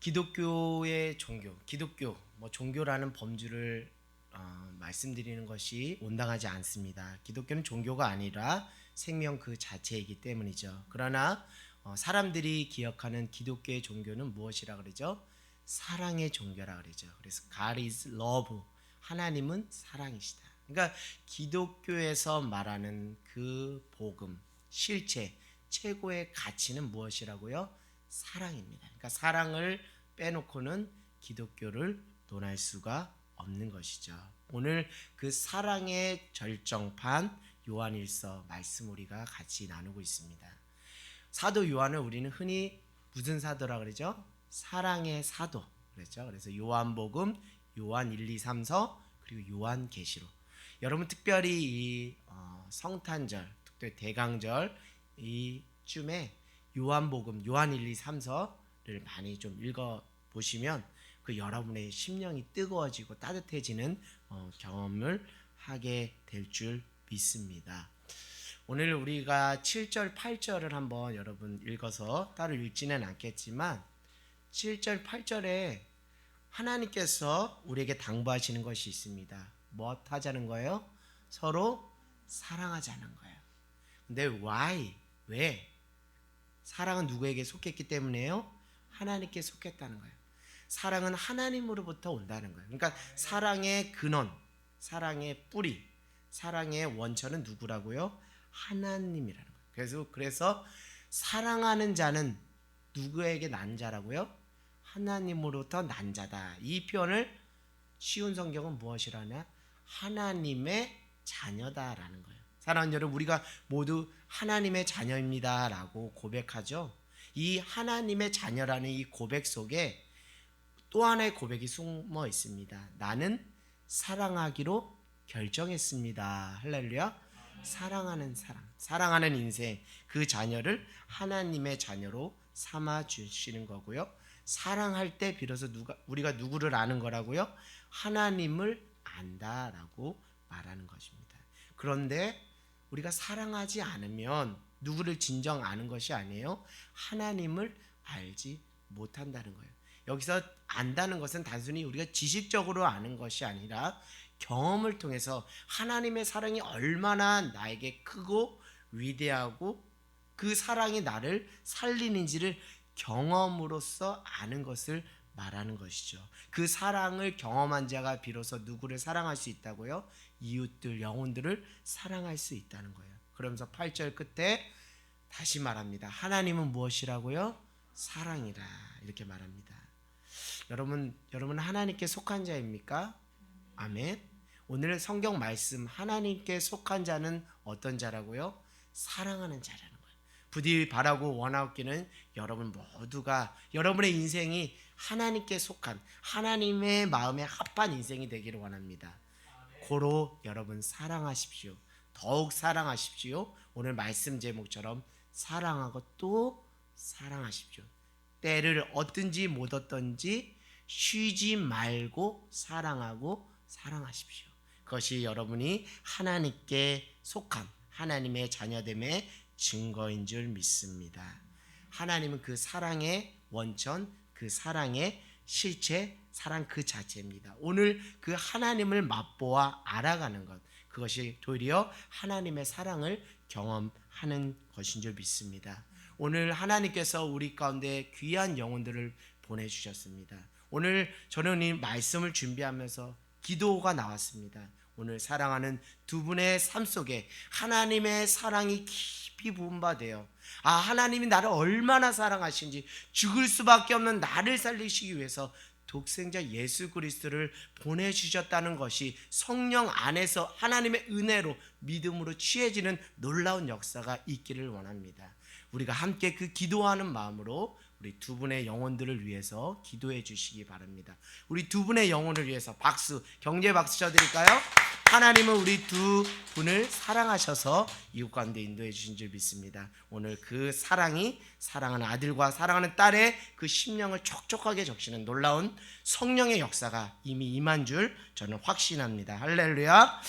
기독교의 종교, 기독교 종교라는 범주를 말씀드리는 것이 온당하지 않습니다. 기독교는 종교가 아니라 생명 그 자체이기 때문이죠. 그러나 사람들이 기억하는 기독교의 종교는 무엇이라 그러죠? 사랑의 종교라 그러죠. 그래서 God is love, 하나님은 사랑이시다. 그러니까 기독교에서 말하는 그 복음, 실체, 최고의 가치는 무엇이라고요? 사랑입니다. 그러니까 사랑을 빼놓고는 기독교를 논할 수가 없는 것이죠. 오늘 그 사랑의 절정판 요한일서 말씀 우리가 같이 나누고 있습니다. 사도 요한을 우리는 흔히 무슨 사도라 그러죠? 사랑의 사도 그랬죠. 그래서 요한복음, 요한 1, 2, 3서 그리고 요한계시록. 여러분 특별히 이 성탄절, 특별히 대강절 이쯤에 요한복음, 요한 1, 2, 3서를 많이 좀 읽어 보시면 그 여러분의 심령이 뜨거워지고 따뜻해지는 경험을 하게 될 줄 믿습니다. 오늘 우리가 7절, 8절을 한번 여러분 읽어서 따로 읽지는 않겠지만 7절, 8절에 하나님께서 우리에게 당부하시는 것이 있습니다. 뭐 하자는 거예요? 서로 사랑하자는 거예요. 근데 why? 왜? 사랑은 누구에게 속했기 때문에요? 하나님께 속했다는 거예요. 사랑은 하나님으로부터 온다는 거예요. 그러니까 사랑의 근원, 사랑의 뿌리, 사랑의 원천은 누구라고요? 하나님이라는 거예요. 그래서 사랑하는 자는 누구에게 난 자라고요? 하나님으로부터 난 자다. 이 표현을 쉬운 성경은 무엇이라냐? 하나님의 자녀다라는 거예요. 사랑하는 여러분, 우리가 모두 하나님의 자녀입니다라고 고백하죠. 이 하나님의 자녀라는 이 고백 속에 또 하나의 고백이 숨어 있습니다. 나는 사랑하기로 결정했습니다. 할렐루야. 사랑하는 사람, 사랑하는 인생, 그 자녀를 하나님의 자녀로 삼아 주시는 거고요. 사랑할 때 비로소 우리가 누구를 아는 거라고요? 하나님을 안다라고 말하는 것입니다. 그런데 우리가 사랑하지 않으면 누구를 진정 아는 것이 아니에요. 하나님을 알지 못한다는 거예요. 여기서 안다는 것은 단순히 우리가 지식적으로 아는 것이 아니라 경험을 통해서 하나님의 사랑이 얼마나 나에게 크고 위대하고 그 사랑이 나를 살리는지를 경험으로써 아는 것을 말하는 것이죠. 그 사랑을 경험한 자가 비로소 누구를 사랑할 수 있다고요? 이웃들, 영혼들을 사랑할 수 있다는 거예요. 그러면서 8절 끝에 다시 말합니다. 하나님은 무엇이라고요? 사랑이라 이렇게 말합니다. 여러분 하나님께 속한 자입니까? 아멘. 오늘 성경 말씀 하나님께 속한 자는 어떤 자라고요? 사랑하는 자라는 거예요. 부디 바라고 원하옵기는 여러분 모두가 여러분의 인생이 하나님께 속한 하나님의 마음에 합한 인생이 되기를 원합니다. 고로 여러분 사랑하십시오. 더욱 사랑하십시오. 오늘 말씀 제목처럼 사랑하고 또 사랑하십시오. 때를 얻든지 못 얻든지 쉬지 말고 사랑하고 사랑하십시오. 그것이 여러분이 하나님께 속한 하나님의 자녀됨의 증거인 줄 믿습니다. 하나님은 그 사랑의 원천, 그 사랑의 실체, 사랑 그 자체입니다. 오늘 그 하나님을 맛보아 알아가는 것, 그것이 도리어 하나님의 사랑을 경험하는 것인 줄 믿습니다. 오늘 하나님께서 우리 가운데 귀한 영혼들을 보내주셨습니다. 오늘 저는 이 말씀을 준비하면서 기도가 나왔습니다. 오늘 사랑하는 두 분의 삶 속에 하나님의 사랑이 깊이 부은 바 되어 하나님이 나를 얼마나 사랑하신지 죽을 수밖에 없는 나를 살리시기 위해서 독생자 예수 그리스도를 보내주셨다는 것이 성령 안에서 하나님의 은혜로 믿음으로 취해지는 놀라운 역사가 있기를 원합니다. 우리가 함께 그 기도하는 마음으로 우리 두 분의 영혼들을 위해서 기도해 주시기 바랍니다. 우리 두 분의 영혼을 위해서 박수, 경제 박수 쳐드릴까요? 하나님은 우리 두 분을 사랑하셔서 이웃 가운데 인도해 주신 줄 믿습니다. 오늘 그 사랑이 사랑하는 아들과 사랑하는 딸의 그 심령을 촉촉하게 적시는 놀라운 성령의 역사가 이미 임한 줄 저는 확신합니다. 할렐루야.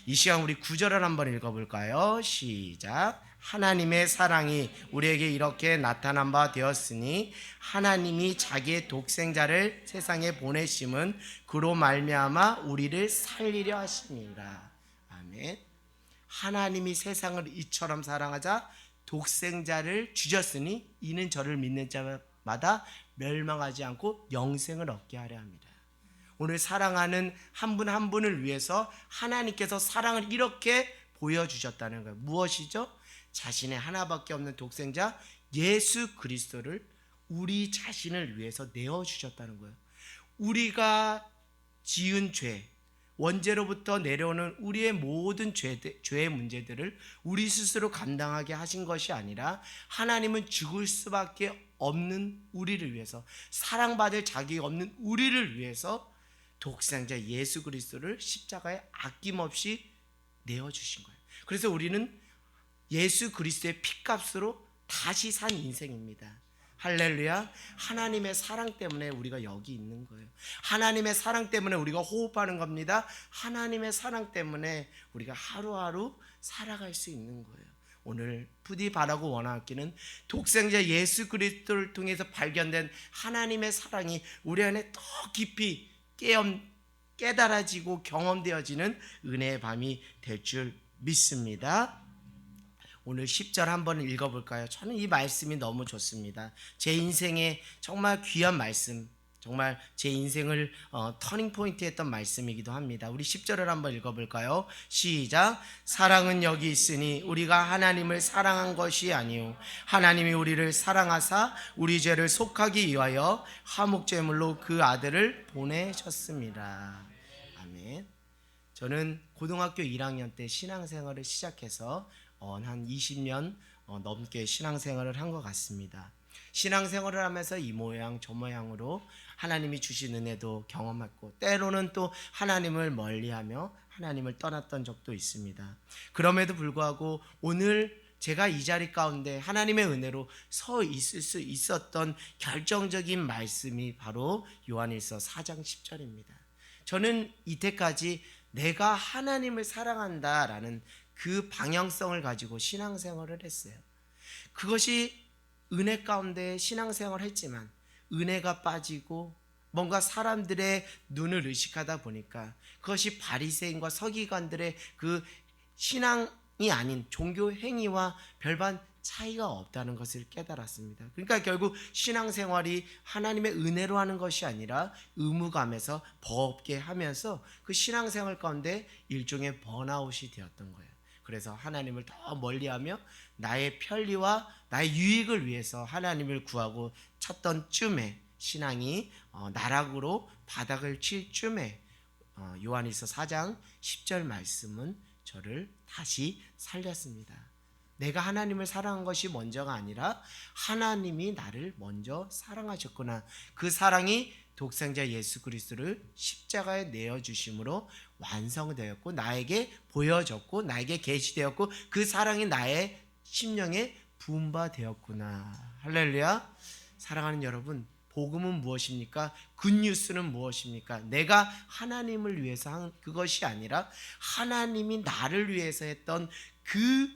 이 시간 우리 9절을 한번 읽어볼까요? 시작. 하나님의 사랑이 우리에게 이렇게 나타난 바 되었으니 하나님이 자기의 독생자를 세상에 보내심은 그로 말미암아 우리를 살리려 하심이라. 아멘. 하나님이 세상을 이처럼 사랑하자 독생자를 주셨으니 이는 저를 믿는 자마다 멸망하지 않고 영생을 얻게 하려 합니다. 오늘 사랑하는 한 분 한 분을 위해서 하나님께서 사랑을 이렇게 보여주셨다는 거예요. 무엇이죠? 자신의 하나밖에 없는 독생자 예수 그리스도를 우리 자신을 위해서 내어주셨다는 거예요. 우리가 지은 죄, 원죄로부터 내려오는 우리의 모든 죄의 문제들을 우리 스스로 감당하게 하신 것이 아니라 하나님은 죽을 수밖에 없는 우리를 위해서, 사랑받을 자격이 없는 우리를 위해서 독생자 예수 그리스도를 십자가에 아낌없이 내어주신 거예요. 그래서 우리는 예수 그리스도의 피값으로 다시 산 인생입니다. 할렐루야. 하나님의 사랑 때문에 우리가 여기 있는 거예요. 하나님의 사랑 때문에 우리가 호흡하는 겁니다. 하나님의 사랑 때문에 우리가 하루하루 살아갈 수 있는 거예요. 오늘 부디 바라고 원하기는 독생자 예수 그리스도를 통해서 발견된 하나님의 사랑이 우리 안에 더 깊이 깨달아지고 경험되어지는 은혜의 밤이 될 줄 믿습니다. 오늘 10절 한번 읽어볼까요? 저는 이 말씀이 너무 좋습니다. 제 인생에 정말 귀한 말씀, 정말 제 인생을 터닝포인트 했던 말씀이기도 합니다. 우리 10절을 한번 읽어볼까요? 시작. 사랑은 여기 있으니 우리가 하나님을 사랑한 것이 아니요 하나님이 우리를 사랑하사 우리 죄를 속하기 위하여 화목제물로 그 아들을 보내셨습니다. 아멘. 저는 고등학교 1학년 때 신앙생활을 시작해서 한 20년 넘게 신앙생활을 한 것 같습니다. 신앙생활을 하면서 이 모양 저 모양으로 하나님이 주신 은혜도 경험했고 때로는 또 하나님을 멀리하며 하나님을 떠났던 적도 있습니다. 그럼에도 불구하고 오늘 제가 이 자리 가운데 하나님의 은혜로 서 있을 수 있었던 결정적인 말씀이 바로 요한일서 4장 10절입니다. 저는 이때까지 내가 하나님을 사랑한다라는 그 방향성을 가지고 신앙생활을 했어요. 그것이 은혜 가운데 신앙생활을 했지만 은혜가 빠지고 뭔가 사람들의 눈을 의식하다 보니까 그것이 바리새인과 서기관들의 그 신앙이 아닌 종교 행위와 별반 차이가 없다는 것을 깨달았습니다. 그러니까 결국 신앙생활이 하나님의 은혜로 하는 것이 아니라 의무감에서 버겁게 하면서 그 신앙생활 가운데 일종의 번아웃이 되었던 거예요. 그래서 하나님을 더 멀리하며 나의 편리와 나의 유익을 위해서 하나님을 구하고 찾던 쯤에 신앙이 나락으로 바닥을 칠 쯤에 요한일서 4장 10절 말씀은 저를 다시 살렸습니다. 내가 하나님을 사랑한 것이 먼저가 아니라 하나님이 나를 먼저 사랑하셨구나. 그 사랑이 독생자 예수 그리스도를 십자가에 내어주심으로 완성되었고 나에게 보여졌고 나에게 계시되었고 그 사랑이 나의 심령에 부음바되었구나. 할렐루야. 사랑하는 여러분, 복음은 무엇입니까? 굿뉴스는 무엇입니까? 내가 하나님을 위해서 한 그것이 아니라 하나님이 나를 위해서 했던 그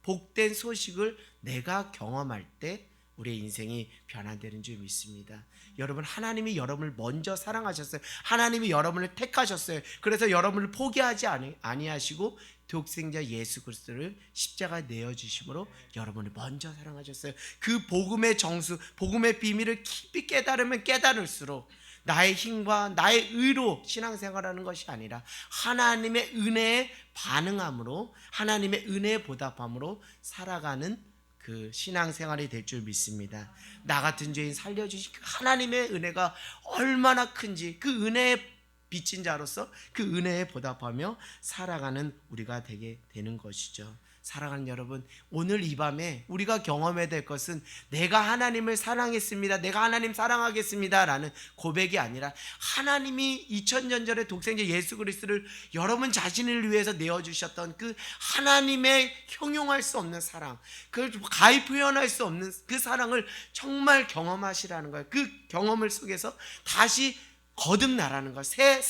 복된 소식을 내가 경험할 때 우리의 인생이 변화되는 줄 믿습니다. 여러분, 하나님이 여러분을 먼저 사랑하셨어요. 하나님이 여러분을 택하셨어요. 그래서 여러분을 포기하지 아니하시고 독생자 예수 그리스도를 십자가에 내어주심으로 여러분을 먼저 사랑하셨어요. 그 복음의 정수, 복음의 비밀을 깊이 깨달으면 깨달을수록 나의 힘과 나의 의로 신앙생활하는 것이 아니라 하나님의 은혜에 반응함으로 하나님의 은혜에 보답함으로 살아가는 그 신앙생활이 될 줄 믿습니다. 나 같은 죄인 살려주신 하나님의 은혜가 얼마나 큰지 그 은혜에 빚진 자로서 그 은혜에 보답하며 살아가는 우리가 되게 되는 것이죠. 사랑하는 여러분, 오늘 이 밤에 우리가 경험해야 될 것은 내가 하나님을 사랑했습니다, 내가 하나님 사랑하겠습니다 라는 고백이 아니라 하나님이 2000년 전에 독생자 예수 그리스도를 여러분 자신을 위해서 내어주셨던 그 하나님의 형용할 수 없는 사랑, 그걸 가히 표현할 수 없는 그 사랑을 정말 경험하시라는 거예요. 그 경험을 속에서 다시 거듭나라는 거. 새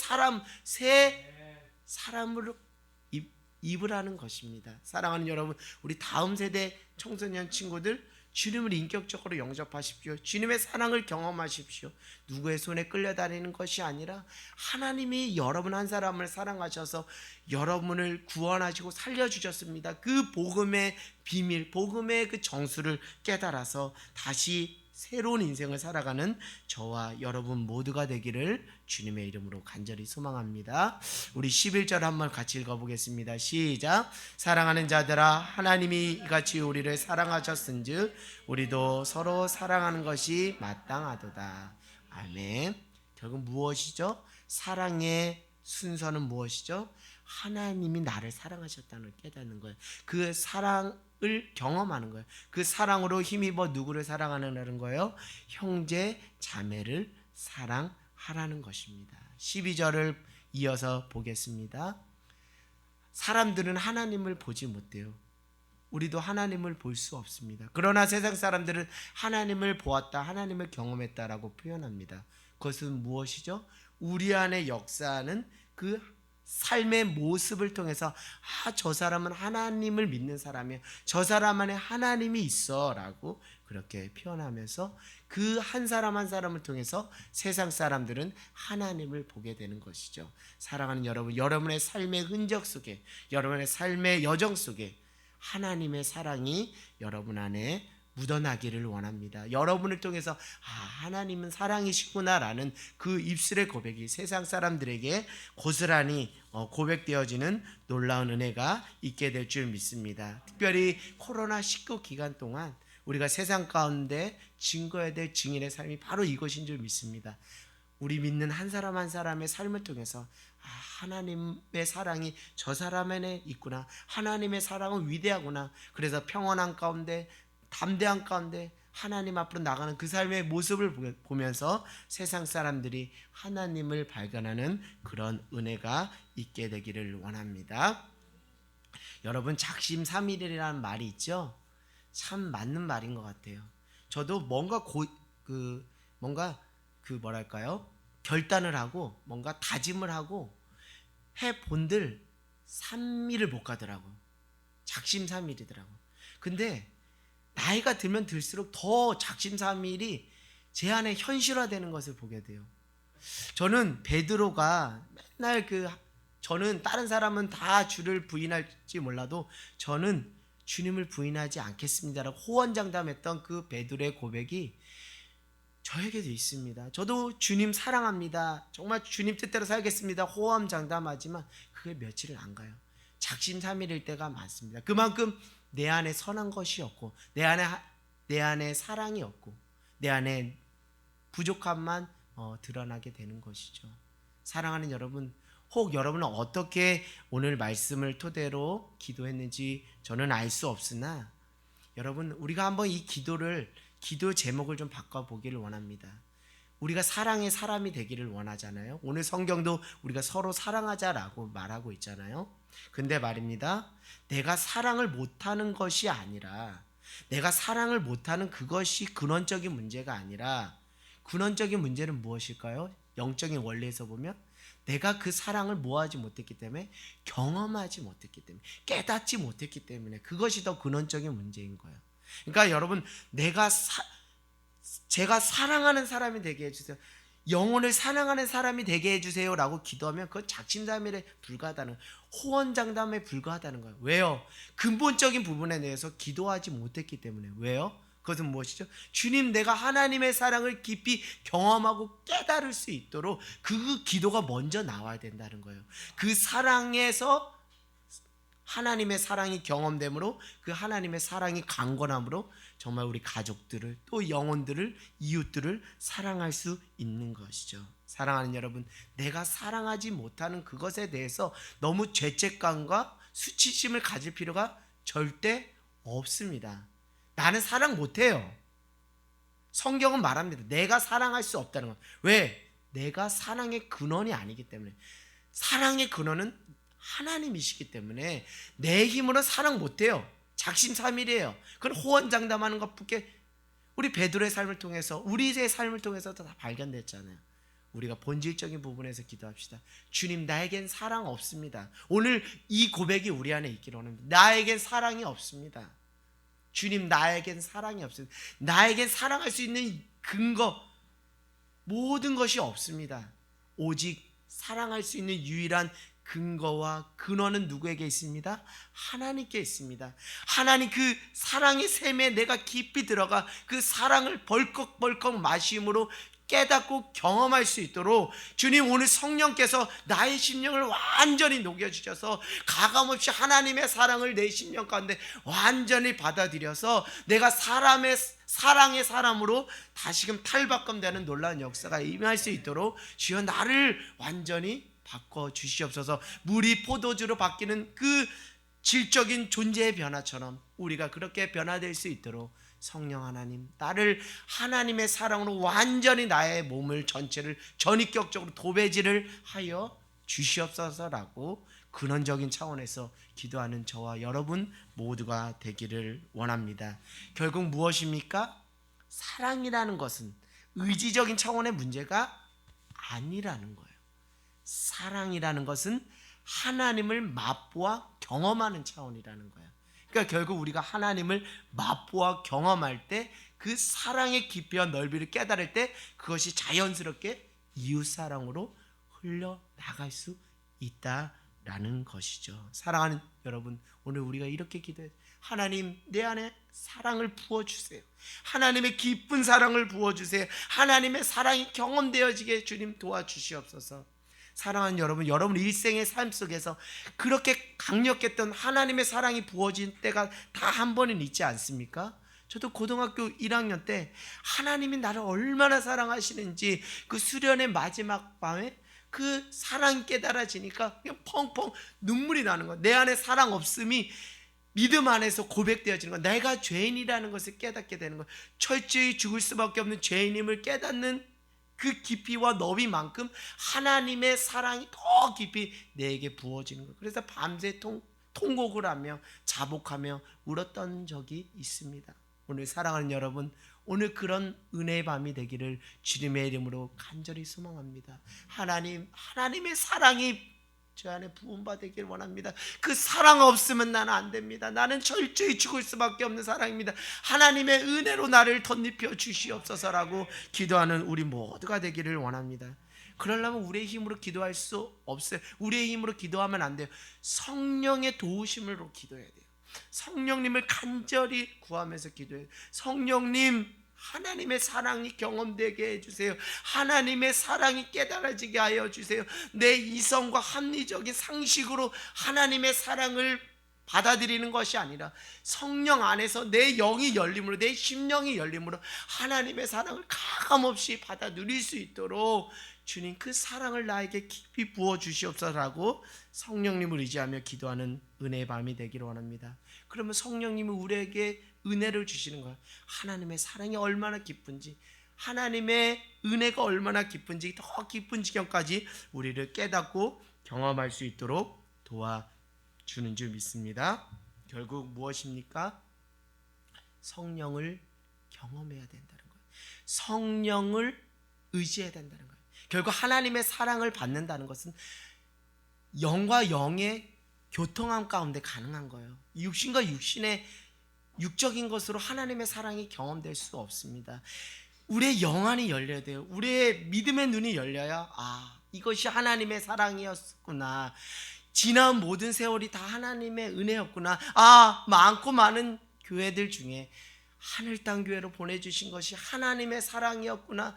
사람으로 입으라는 것입니다. 사랑하는 여러분, 우리 다음 세대 청소년 친구들, 주님을 인격적으로 영접하십시오. 주님의 사랑을 경험하십시오. 누구의 손에 끌려다니는 것이 아니라 하나님이 여러분 한 사람을 사랑하셔서 여러분을 구원하시고 살려주셨습니다. 그 복음의 비밀, 복음의 그 정수를 깨달아서 다시 새로운 인생을 살아가는 저와 여러분 모두가 되기를 주님의 이름으로 간절히 소망합니다. 우리 11절 한번 같이 읽어보겠습니다. 시작. 사랑하는 자들아, 하나님이 이같이 우리를 사랑하셨은즉 우리도 서로 사랑하는 것이 마땅하도다. 아멘. 결국 무엇이죠? 사랑의 순서는 무엇이죠? 하나님이 나를 사랑하셨다는 걸 깨닫는 거예요. 그 사랑을 경험하는 거예요. 그 사랑으로 힘입어 누구를 사랑하는 거예요? 형제 자매를 사랑하라는 것입니다. 12절을 이어서 보겠습니다. 사람들은 하나님을 보지 못해요. 우리도 하나님을 볼 수 없습니다. 그러나 세상 사람들은 하나님을 보았다, 하나님을 경험했다라고 표현합니다. 그것은 무엇이죠? 우리 안에 역사하는 그 삶의 모습을 통해서 저 사람은 하나님을 믿는 사람이야, 저 사람 안에 하나님이 있어 라고 그렇게 표현하면서 그 한 사람 한 사람을 통해서 세상 사람들은 하나님을 보게 되는 것이죠. 사랑하는 여러분, 여러분의 삶의 흔적 속에, 여러분의 삶의 여정 속에 하나님의 사랑이 여러분 안에 묻어나기를 원합니다. 여러분을 통해서 하나님은 사랑이시구나라는 그 입술의 고백이 세상 사람들에게 고스란히 고백되어지는 놀라운 은혜가 있게 될 줄 믿습니다. 특별히 코로나19 기간 동안 우리가 세상 가운데 증거해야 될 증인의 삶이 바로 이것인 줄 믿습니다. 우리 믿는 한 사람 한 사람의 삶을 통해서 하나님의 사랑이 저 사람 안에 있구나, 하나님의 사랑은 위대하구나, 그래서 평온한 가운데 담대한 가운데 하나님 앞으로 나가는 그 삶의 모습을 보면서 세상 사람들이 하나님을 발견하는 그런 은혜가 있게 되기를 원합니다. 여러분, 작심삼일이라는 말이 있죠. 참 맞는 말인 것 같아요. 저도 뭔가 결단을 하고 뭔가 다짐을 하고 해본들 3일을 못 가더라고. 작심삼일이더라고. 근데 나이가 들면 들수록 더 작심삼일이 제 안에 현실화되는 것을 보게 돼요. 저는 베드로가 맨날 저는 다른 사람은 다 주를 부인할지 몰라도 저는 주님을 부인하지 않겠습니다라고 호언장담했던 그 베드로의 고백이 저에게도 있습니다. 저도 주님 사랑합니다, 정말 주님 뜻대로 살겠습니다 호언장담하지만 그게 며칠을 안 가요. 작심삼일일 때가 많습니다. 그만큼 내 안에 선한 것이 없고 내 안에 사랑이 없고 내 안에 부족함만 드러나게 되는 것이죠. 사랑하는 여러분, 혹 여러분은 어떻게 오늘 말씀을 토대로 기도했는지 저는 알 수 없으나 여러분, 우리가 한번 이 기도 제목을 좀 바꿔보기를 원합니다. 우리가 사랑의 사람이 되기를 원하잖아요. 오늘 성경도 우리가 서로 사랑하자라고 말하고 있잖아요. 근데 말입니다, 내가 사랑을 못하는 것이 아니라, 내가 사랑을 못하는 그것이 근원적인 문제가 아니라, 근원적인 문제는 무엇일까요? 영적인 원리에서 보면 내가 그 사랑을 뭐하지 못했기 때문에, 경험하지 못했기 때문에, 깨닫지 못했기 때문에, 그것이 더 근원적인 문제인 거예요. 그러니까 여러분, 제가 사랑하는 사람이 되게 해주세요, 영혼을 사랑하는 사람이 되게 해주세요 라고 기도하면 그건 작심삼일에 불과하다는, 호언장담에 불과하다는 거예요. 왜요? 근본적인 부분에 대해서 기도하지 못했기 때문에. 왜요? 그것은 무엇이죠? 주님, 내가 하나님의 사랑을 깊이 경험하고 깨달을 수 있도록 그 기도가 먼저 나와야 된다는 거예요. 그 사랑에서 하나님의 사랑이 경험됨으로, 그 하나님의 사랑이 강건함으로 정말 우리 가족들을, 또 영혼들을, 이웃들을 사랑할 수 있는 것이죠. 사랑하는 여러분, 내가 사랑하지 못하는 그것에 대해서 너무 죄책감과 수치심을 가질 필요가 절대 없습니다. 나는 사랑 못해요. 성경은 말합니다. 내가 사랑할 수 없다는 것. 왜? 내가 사랑의 근원이 아니기 때문에. 사랑의 근원은 하나님이시기 때문에 내 힘으로 사랑 못해요. 작심삼일이에요. 그건 호언장담하는 것밖에. 우리 베드로의 삶을 통해서, 우리의 삶을 통해서 다 발견됐잖아요. 우리가 본질적인 부분에서 기도합시다. 주님, 나에겐 사랑 없습니다. 오늘 이 고백이 우리 안에 있기를 원합니다. 나에겐 사랑이 없습니다. 주님, 나에겐 사랑이 없습니다. 나에겐 사랑할 수 있는 근거, 모든 것이 없습니다. 오직 사랑할 수 있는 유일한 근거와 근원은 누구에게 있습니다? 하나님께 있습니다. 하나님 그 사랑의 샘에 내가 깊이 들어가 그 사랑을 벌컥벌컥 마심으로 깨닫고 경험할 수 있도록 주님, 오늘 성령께서 나의 심령을 완전히 녹여주셔서 가감없이 하나님의 사랑을 내 심령 가운데 완전히 받아들여서 내가 사람의 사랑의 사람으로 다시금 탈바꿈되는 놀라운 역사가 임할 수 있도록 주여 나를 완전히 바꿔주시옵소서. 물이 포도주로 바뀌는 그 질적인 존재의 변화처럼 우리가 그렇게 변화될 수 있도록 성령 하나님, 나를 하나님의 사랑으로 완전히 나의 몸을 전체를 전인격적으로 도배질을 하여 주시옵소서라고 근원적인 차원에서 기도하는 저와 여러분 모두가 되기를 원합니다. 결국 무엇입니까? 사랑이라는 것은 의지적인 차원의 문제가 아니라는 거예요. 사랑이라는 것은 하나님을 맛보아 경험하는 차원이라는 거예요. 그러니까 결국 우리가 하나님을 맛보아 경험할 때 그 사랑의 깊이와 넓이를 깨달을 때 그것이 자연스럽게 이웃사랑으로 흘러나갈 수 있다라는 것이죠. 사랑하는 여러분, 오늘 우리가 이렇게 기도해요. 하나님, 내 안에 사랑을 부어주세요. 하나님의 깊은 사랑을 부어주세요. 하나님의 사랑이 경험되어지게 주님 도와주시옵소서. 사랑하는 여러분, 여러분 일생의 삶 속에서 그렇게 강력했던 하나님의 사랑이 부어진 때가 다 한 번은 있지 않습니까? 저도 고등학교 1학년 때 하나님이 나를 얼마나 사랑하시는지 그 수련의 마지막 밤에 그 사랑이 깨달아지니까 그냥 펑펑 눈물이 나는 거예요. 내 안에 사랑 없음이 믿음 안에서 고백되어지는 거예요. 내가 죄인이라는 것을 깨닫게 되는 거예요. 철저히 죽을 수밖에 없는 죄인임을 깨닫는 그 깊이와 너비만큼 하나님의 사랑이 더 깊이 내게 부어지는 거예요. 그래서 밤새 통곡을 하며 자복하며 울었던 적이 있습니다. 오늘 사랑하는 여러분, 오늘 그런 은혜의 밤이 되기를 주님의 이름으로 간절히 소망합니다. 하나님의 사랑이 저 안에 부음받기를 원합니다. 그 사랑 없으면 나는 안 됩니다. 나는 철저히 죽을 수밖에 없는 사랑입니다. 하나님의 은혜로 나를 덧입혀 주시옵소서라고 기도하는 우리 모두가 되기를 원합니다. 그러려면 우리의 힘으로 기도할 수 없어요. 우리의 힘으로 기도하면 안 돼요. 성령의 도우심으로 기도해야 돼요. 성령님을 간절히 구하면서 기도해요. 성령님, 하나님의 사랑이 경험되게 해주세요. 하나님의 사랑이 깨달아지게 하여 주세요. 내 이성과 합리적인 상식으로 하나님의 사랑을 받아들이는 것이 아니라 성령 안에서 내 영이 열림으로, 내 심령이 열림으로 하나님의 사랑을 가감없이 받아 누릴 수 있도록 주님 그 사랑을 나에게 깊이 부어주시옵소서라고 성령님을 의지하며 기도하는 은혜의 밤이 되기를 원합니다. 그러면 성령님은 우리에게 은혜를 주시는 거예요. 하나님의 사랑이 얼마나 깊은지, 하나님의 은혜가 얼마나 깊은지, 더 깊은 지경까지 우리를 깨닫고 경험할 수 있도록 도와주는 줄 믿습니다. 결국 무엇입니까? 성령을 경험해야 된다는 거예요. 성령을 의지해야 된다는 거예요. 결국 하나님의 사랑을 받는다는 것은 영과 영의 교통함 가운데 가능한 거예요. 육신과 육신의 육적인 것으로 하나님의 사랑이 경험될 수 없습니다. 우리의 영안이 열려야 돼요. 우리의 믿음의 눈이 열려야 이것이 하나님의 사랑이었구나. 지난 모든 세월이 다 하나님의 은혜였구나. 많고 많은 교회들 중에 하늘 땅 교회로 보내주신 것이 하나님의 사랑이었구나.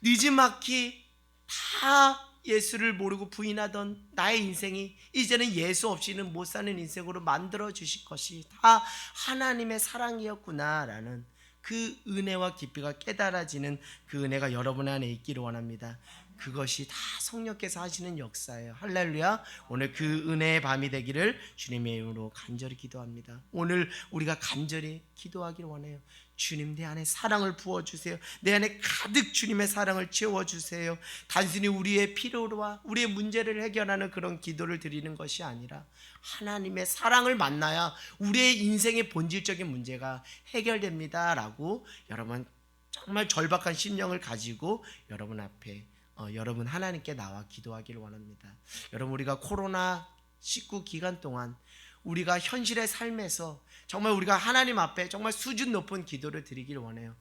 느지막이 다 예수를 모르고 부인하던 나의 인생이 이제는 예수 없이는 못 사는 인생으로 만들어 주실 것이 다 하나님의 사랑이었구나라는 그 은혜와 깊이가 깨달아지는 그 은혜가 여러분 안에 있기를 원합니다. 그것이 다 성령께서 하시는 역사예요. 할렐루야. 오늘 그 은혜의 밤이 되기를 주님의 이름으로 간절히 기도합니다. 오늘 우리가 간절히 기도하기를 원해요. 주님, 내 안에 사랑을 부어주세요. 내 안에 가득 주님의 사랑을 채워주세요. 단순히 우리의 필요와 우리의 문제를 해결하는 그런 기도를 드리는 것이 아니라 하나님의 사랑을 만나야 우리의 인생의 본질적인 문제가 해결됩니다 라고 여러분 정말 절박한 심령을 가지고 여러분 앞에 여러분 하나님께 나와 기도하기를 원합니다. 여러분 우리가 코로나19 기간 동안 우리가 현실의 삶에서 정말 우리가 하나님 앞에 정말 수준 높은 기도를 드리길 원해요.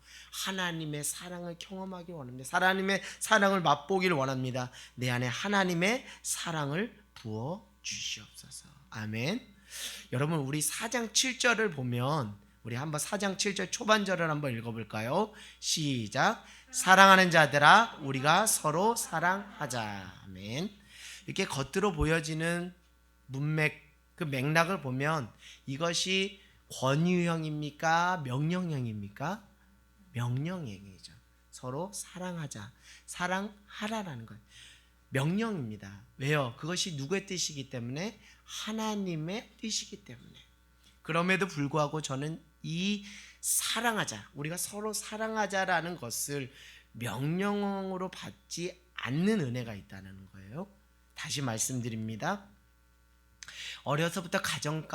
하나님의 사랑을 경험하길 원합니다. 하나님의 사랑을 맛보길 원합니다. 내 안에 하나님의 사랑을 부어 주시옵소서. 아멘. 여러분 우리 4장 7절을 보면 우리 한번 4장 7절 초반절을 한번 읽어볼까요? 시작. 사랑하는 자들아 우리가 서로 사랑하자. 아멘. 이렇게 겉으로 보여지는 문맥 그 맥락을 보면 이것이 권유형입니까? 명령형입니까? 명령형이죠. 서로 사랑하자. 사랑하라라는 거예요. 명령입니다. 왜요? 그것이 누구의 뜻이기 때문에? 하나님의 뜻이기 때문에. 그럼에도 불구하고 저는 이 사랑하자, 우리가 서로 사랑하자라는 것을 명령으로 받지 않는 은혜가 있다는 거예요. 다시 말씀드립니다. 어려서부터 가정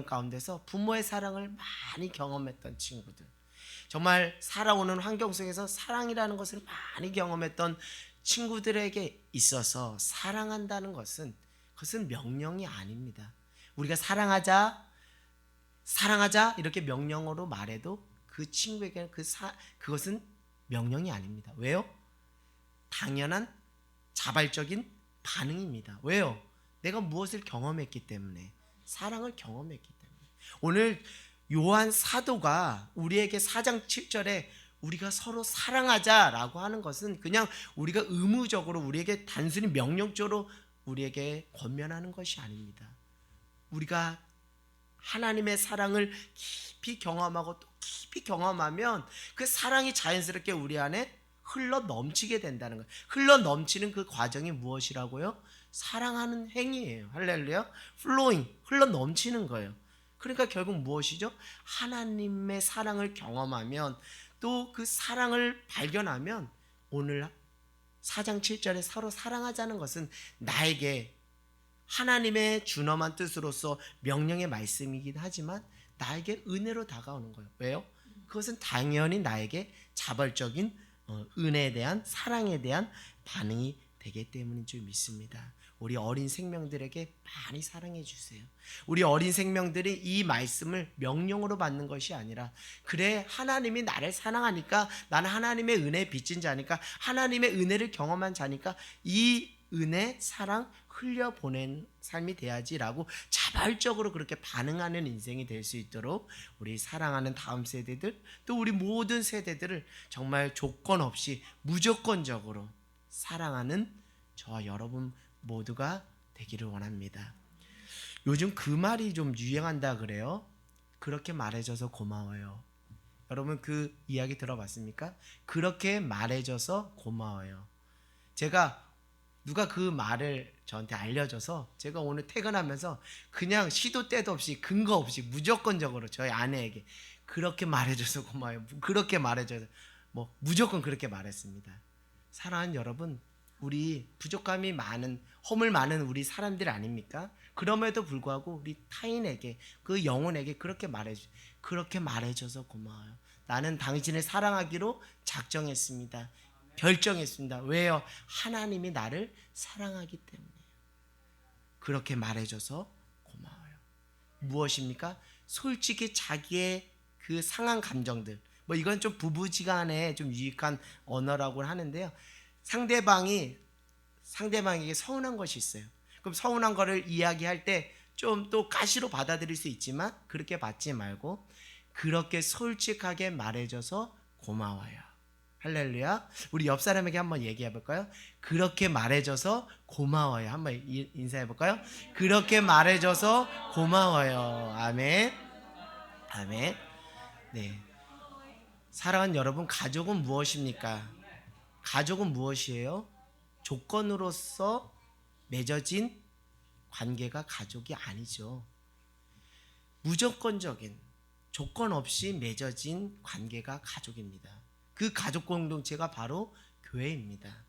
가운데서 부모의 사랑을 많이 경험했던 친구들, 정말 살아오는 환경 속에서 사랑이라는 것을 많이 경험했던 친구들에게 있어서 사랑한다는 것은 그것은 명령이 아닙니다. 우리가 사랑하자 이렇게 명령어로 말해도 그 친구에게는 그것은 명령이 아닙니다. 왜요? 당연한 자발적인 반응입니다. 왜요? 내가 무엇을 경험했기 때문에, 사랑을 경험했기 때문에. 오늘 요한 사도가 우리에게 4장 7절에 우리가 서로 사랑하자라고 하는 것은 그냥 우리가 의무적으로 우리에게 단순히 명령적으로 우리에게 권면하는 것이 아닙니다. 우리가 하나님의 사랑을 깊이 경험하고 또 깊이 경험하면 그 사랑이 자연스럽게 우리 안에 흘러 넘치게 된다는 거예요. 흘러 넘치는 그 과정이 무엇이라고요? 사랑하는 행위예요. 할렐루야. flowing, 흘러 넘치는 거예요. 그러니까 결국 무엇이죠? 하나님의 사랑을 경험하면 또 그 사랑을 발견하면 오늘 4장 7절에 서로 사랑하자는 것은 나에게 하나님의 준엄한 뜻으로서 명령의 말씀이긴 하지만 나에게 은혜로 다가오는 거예요. 왜요? 그것은 당연히 나에게 자발적인 은혜에 대한, 사랑에 대한 반응이 되기 때문인 줄 믿습니다. 우리 어린 생명들에게 많이 사랑해 주세요. 우리 어린 생명들이 이 말씀을 명령으로 받는 것이 아니라, 그래 하나님이 나를 사랑하니까, 나는 하나님의 은혜에 빚진 자니까, 하나님의 은혜를 경험한 자니까 이 은혜, 사랑 흘려보낸 삶이 돼야지라고 자발적으로 그렇게 반응하는 인생이 될 수 있도록 우리 사랑하는 다음 세대들, 또 우리 모든 세대들을 정말 조건 없이 무조건적으로 사랑하는 저와 여러분 모두가 되기를 원합니다. 요즘 그 말이 좀 유행한다 그래요. 그렇게 말해줘서 고마워요. 여러분 그 이야기 들어봤습니까? 그렇게 말해줘서 고마워요. 누가 그 말을 저한테 알려줘서 제가 오늘 퇴근하면서 그냥 시도 때도 없이 근거 없이 무조건적으로 저희 아내에게 그렇게 말해줘서 고마워요. 그렇게 말해줘서 무조건 그렇게 말했습니다. 사랑하는 여러분, 우리 부족함이 많은, 허물 많은 우리 사람들 아닙니까? 그럼에도 불구하고 우리 타인에게, 그 영혼에게 그렇게 말해줘서 고마워요. 나는 당신을 사랑하기로 작정했습니다. 결정했습니다. 왜요? 하나님이 나를 사랑하기 때문에요. 그렇게 말해줘서 고마워요. 무엇입니까? 솔직히 자기의 그 상한 감정들, 이건 좀 부부지간에 좀 유익한 언어라고 하는데요. 상대방에게 서운한 것이 있어요. 그럼 서운한 거를 이야기할 때 좀 또 가시로 받아들일 수 있지만 그렇게 받지 말고 그렇게 솔직하게 말해줘서 고마워요. 할렐루야. 우리 옆 사람에게 한번 얘기해 볼까요? 그렇게 말해줘서 고마워요. 한번 인사해 볼까요? 그렇게 말해줘서 고마워요. 아멘. 아멘. 네. 사랑하는 여러분, 가족은 무엇입니까? 가족은 무엇이에요? 조건으로서 맺어진 관계가 가족이 아니죠. 무조건적인, 조건 없이 맺어진 관계가 가족입니다. 그 가족 공동체가 바로 교회입니다.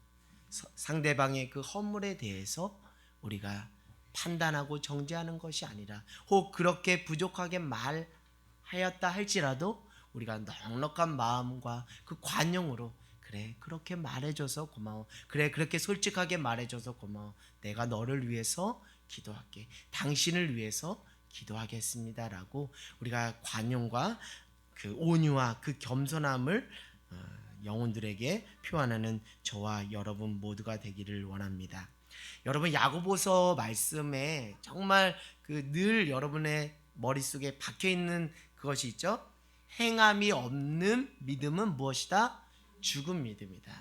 상대방의 그 허물에 대해서 우리가 판단하고 정죄하는 것이 아니라, 혹 그렇게 부족하게 말하였다 할지라도 우리가 넉넉한 마음과 그 관용으로, 그래 그래, 그렇게 말해줘서 고마워. 그래, 그렇게 솔직하게 말해줘서 고마워. 내가 너를 위해서 기도할게. 당신을 위해서 기도하겠습니다 라고 우리가 관용과 그 온유와 그 겸손함을 영혼들에게 표현하는 저와 여러분 모두가 되기를 원합니다. 여러분, 야고보서 말씀에 정말 그 늘 여러분의 머릿속에 박혀있는 그것이 있죠. 행함이 없는 믿음은 무엇이다? 죽은 믿음이다.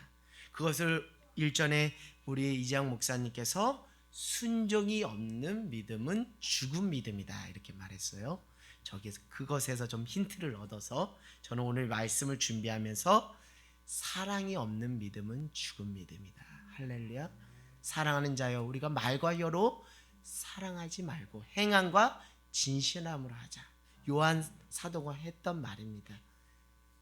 그것을 일전에 우리 이재영 목사님께서 순종이 없는 믿음은 죽은 믿음이다 이렇게 말했어요. 저기서 그것에서 좀 힌트를 얻어서 저는 오늘 말씀을 준비하면서 사랑이 없는 믿음은 죽은 믿음이다. 할렐루야. 사랑하는 자여, 우리가 말과 혀로 사랑하지 말고 행함과 진실함으로 하자. 요한 사도가 했던 말입니다.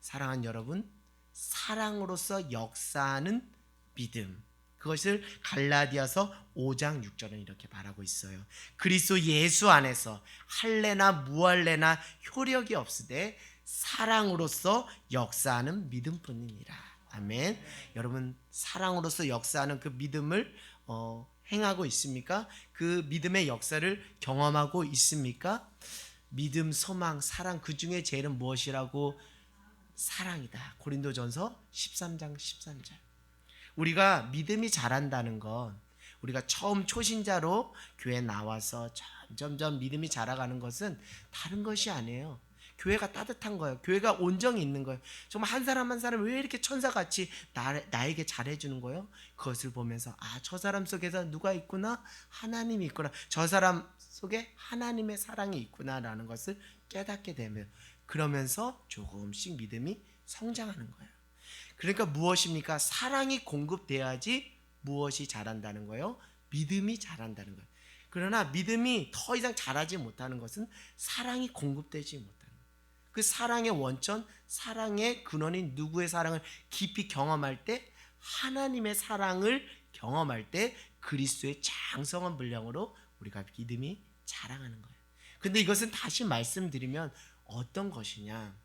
사랑하는 여러분, 사랑으로서 역사하는 믿음, 그것을 갈라디아서 5장 6절은 이렇게 말하고 있어요. 그리스도 예수 안에서 할례나 무할례나 효력이 없으되 사랑으로서 역사하는 믿음뿐이니라. 아멘. 여러분, 사랑으로서 역사하는 그 믿음을 행하고 있습니까? 그 믿음의 역사를 경험하고 있습니까? 믿음, 소망, 사랑, 그 중에 제일은 무엇이라고? 사랑이다. 고린도전서 13장 13절. 우리가 믿음이 자란다는 건, 우리가 처음 초신자로 교회 나와서 점점 믿음이 자라가는 것은 다른 것이 아니에요. 교회가 따뜻한 거예요. 교회가 온정이 있는 거예요. 정말 한 사람 한 사람 왜 이렇게 천사같이 나에게 잘해주는 거예요? 그것을 보면서 저 사람 속에서 누가 있구나? 하나님이 있구나. 저 사람 속에 하나님의 사랑이 있구나라는 것을 깨닫게 되면, 그러면서 조금씩 믿음이 성장하는 거예요. 그러니까 무엇입니까? 사랑이 공급돼야지 무엇이 자란다는 거예요? 믿음이 자란다는 거예요. 그러나 믿음이 더 이상 자라지 못하는 것은 사랑이 공급되지 못하는 거예요. 그 사랑의 원천, 사랑의 근원인 누구의 사랑을 깊이 경험할 때, 하나님의 사랑을 경험할 때 그리스도의 장성한 분량으로 우리가 믿음이 자라가는 거예요. 근데 이것은 다시 말씀드리면 어떤 것이냐?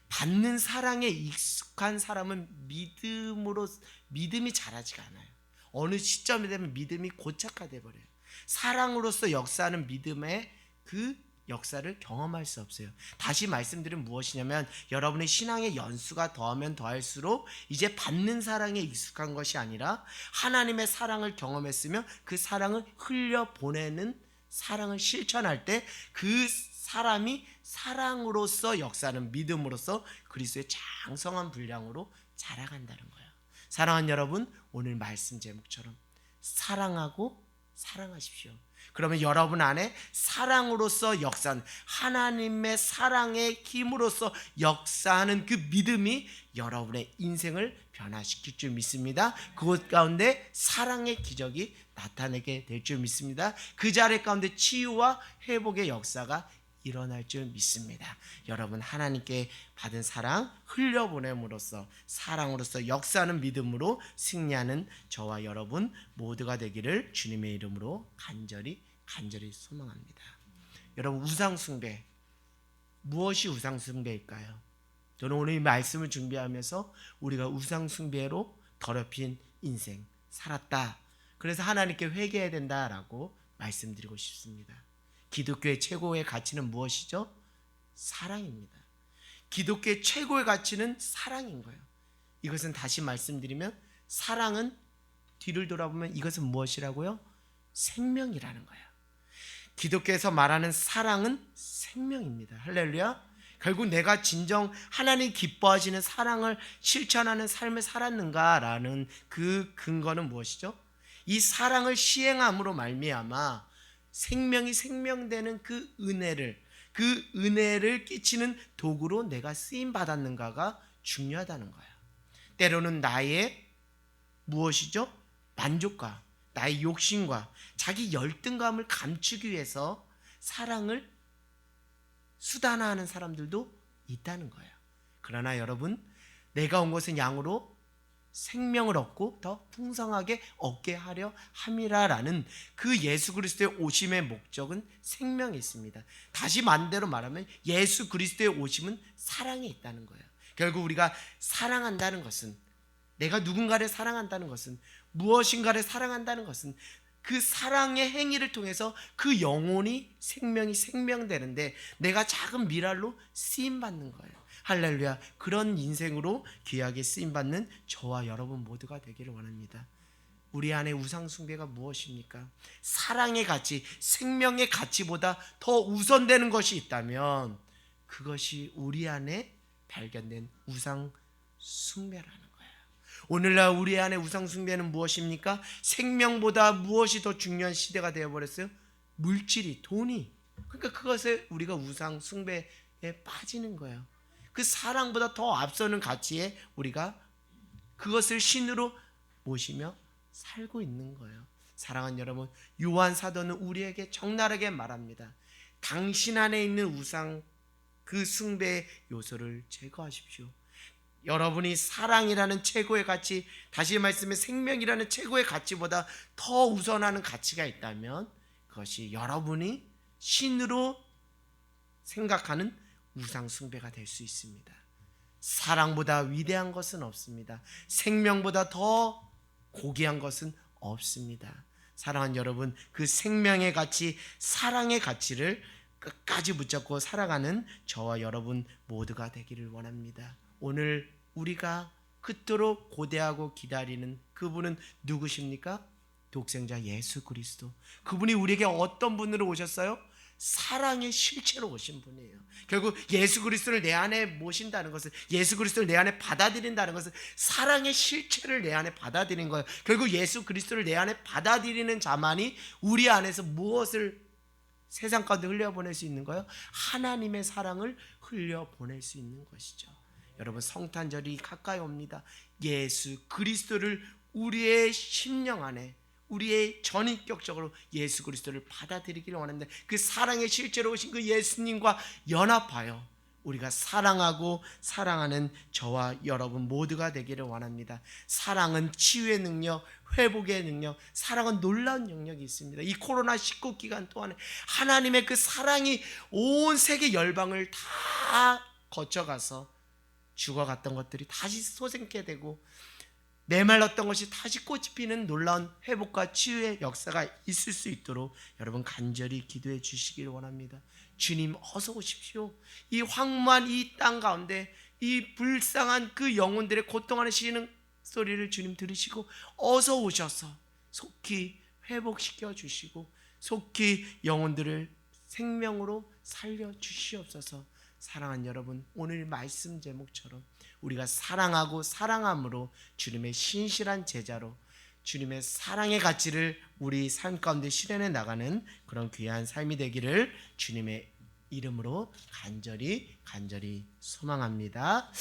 받는 사랑에 익숙한 사람은 믿음이 자라지가 않아요. 어느 시점이 되면 믿음이 고착화돼 버려요. 사랑으로서 역사하는 믿음의 그 역사를 경험할 수 없어요. 다시 말씀드리면 무엇이냐면, 여러분의 신앙의 연수가 더하면 더할수록 이제 받는 사랑에 익숙한 것이 아니라 하나님의 사랑을 경험했으면 그 사랑을 흘려보내는 사랑을 실천할 때 그 사람이 사랑으로서 역사하는 믿음으로서 그리스도의 장성한 분량으로 자라간다는 거예요. 사랑하는 여러분, 오늘 말씀 제목처럼 사랑하고 사랑하십시오. 그러면 여러분 안에 사랑으로서 역사하는, 하나님의 사랑의 힘으로서 역사하는 그 믿음이 여러분의 인생을 변화시킬 줄 믿습니다. 그곳 가운데 사랑의 기적이 나타나게 될 줄 믿습니다. 그 자리 가운데 치유와 회복의 역사가 일어날 줄 믿습니다. 여러분, 하나님께 받은 사랑 흘려보냄으로써 사랑으로서 역사하는 믿음으로 승리하는 저와 여러분 모두가 되기를 주님의 이름으로 간절히 소망합니다. 여러분, 우상숭배, 무엇이 우상숭배일까요? 저는 오늘 이 말씀을 준비하면서 우리가 우상숭배로 더럽힌 인생 살았다, 그래서 하나님께 회개해야 된다라고 말씀드리고 싶습니다. 기독교의 최고의 가치는 무엇이죠? 사랑입니다. 기독교의 최고의 가치는 사랑인 거예요. 이것은 다시 말씀드리면, 사랑은 뒤를 돌아보면 이것은 무엇이라고요? 생명이라는 거예요. 기독교에서 말하는 사랑은 생명입니다. 할렐루야. 결국 내가 진정 하나님 기뻐하시는 사랑을 실천하는 삶을 살았는가라는 그 근거는 무엇이죠? 이 사랑을 시행함으로 말미암아 생명이 생명되는 그 은혜를 끼치는 도구로 내가 쓰임 받았는가가 중요하다는 거예요. 때로는 나의 무엇이죠? 만족과 나의 욕심과 자기 열등감을 감추기 위해서 사랑을 수단화하는 사람들도 있다는 거예요. 그러나 여러분, 내가 온 것은 양으로 생명을 얻고 더 풍성하게 얻게 하려 함이라라는 그 예수 그리스도의 오심의 목적은 생명이 있습니다. 다시 반대로 말하면 예수 그리스도의 오심은 사랑에 있다는 거예요. 결국 우리가 사랑한다는 것은 내가 누군가를 사랑한다는 것은, 무엇인가를 사랑한다는 것은 그 사랑의 행위를 통해서 그 영혼이 생명이 생명되는데 내가 작은 미랄로 쓰임받는 거예요. 할렐루야. 그런 인생으로 귀하게 쓰임받는 저와 여러분 모두가 되기를 원합니다. 우리 안에 우상숭배가 무엇입니까? 사랑의 가치, 생명의 가치보다 더 우선되는 것이 있다면 그것이 우리 안에 발견된 우상숭배라는 거예요. 오늘날 우리 안에 우상숭배는 무엇입니까? 생명보다 무엇이 더 중요한 시대가 되어버렸어요? 물질이, 돈이. 그러니까 그것에 우리가 우상숭배에 빠지는 거예요. 그 사랑보다 더 앞서는 가치에 우리가 그것을 신으로 모시며 살고 있는 거예요. 사랑하는 여러분, 요한 사도는 우리에게 적나라하게 말합니다. 당신 안에 있는 우상 그 숭배의 요소를 제거하십시오. 여러분이 사랑이라는 최고의 가치, 다시 말씀해 생명이라는 최고의 가치보다 더 우선하는 가치가 있다면 그것이 여러분이 신으로 생각하는 우상 숭배가 될 수 있습니다. 사랑보다 위대한 것은 없습니다. 생명보다 더 고귀한 것은 없습니다. 사랑하는 여러분, 그 생명의 가치, 사랑의 가치를 끝까지 붙잡고 살아가는 저와 여러분 모두가 되기를 원합니다. 오늘 우리가 그토록 고대하고 기다리는 그분은 누구십니까? 독생자 예수 그리스도. 그분이 우리에게 어떤 분으로 오셨어요? 사랑의 실체로 오신 분이에요. 결국 예수 그리스도를 내 안에 모신다는 것은, 예수 그리스도를 내 안에 받아들인다는 것은 사랑의 실체를 내 안에 받아들이는 거예요. 결국 예수 그리스도를 내 안에 받아들이는 자만이 우리 안에서 무엇을 세상 가운데 흘려보낼 수 있는 거예요? 하나님의 사랑을 흘려보낼 수 있는 것이죠. 여러분, 성탄절이 가까이 옵니다. 예수 그리스도를 우리의 심령 안에, 우리의 전인격적으로 예수 그리스도를 받아들이기를 원합니다. 그 사랑의 실제로 오신 그 예수님과 연합하여 우리가 사랑하고 사랑하는 저와 여러분 모두가 되기를 원합니다. 사랑은 치유의 능력, 회복의 능력, 사랑은 놀라운 영역이 있습니다. 이 코로나19 기간 동안에 하나님의 그 사랑이 온 세계 열방을 다 거쳐가서 죽어갔던 것들이 다시 솟게 되고 메말랐던 것이 다시 꽃이 피는 놀라운 회복과 치유의 역사가 있을 수 있도록 여러분 간절히 기도해 주시기를 원합니다. 주님 어서 오십시오. 이 황무한 이 땅 가운데 이 불쌍한 그 영혼들의 고통하시는 소리를 주님 들으시고 어서 오셔서 속히 회복시켜 주시고 속히 영혼들을 생명으로 살려 주시옵소서. 사랑하는 여러분, 오늘 말씀 제목처럼 우리가 사랑하고 사랑함으로 주님의 신실한 제자로 주님의 사랑의 가치를 우리 삶 가운데 실현해 나가는 그런 귀한 삶이 되기를 주님의 이름으로 간절히 소망합니다.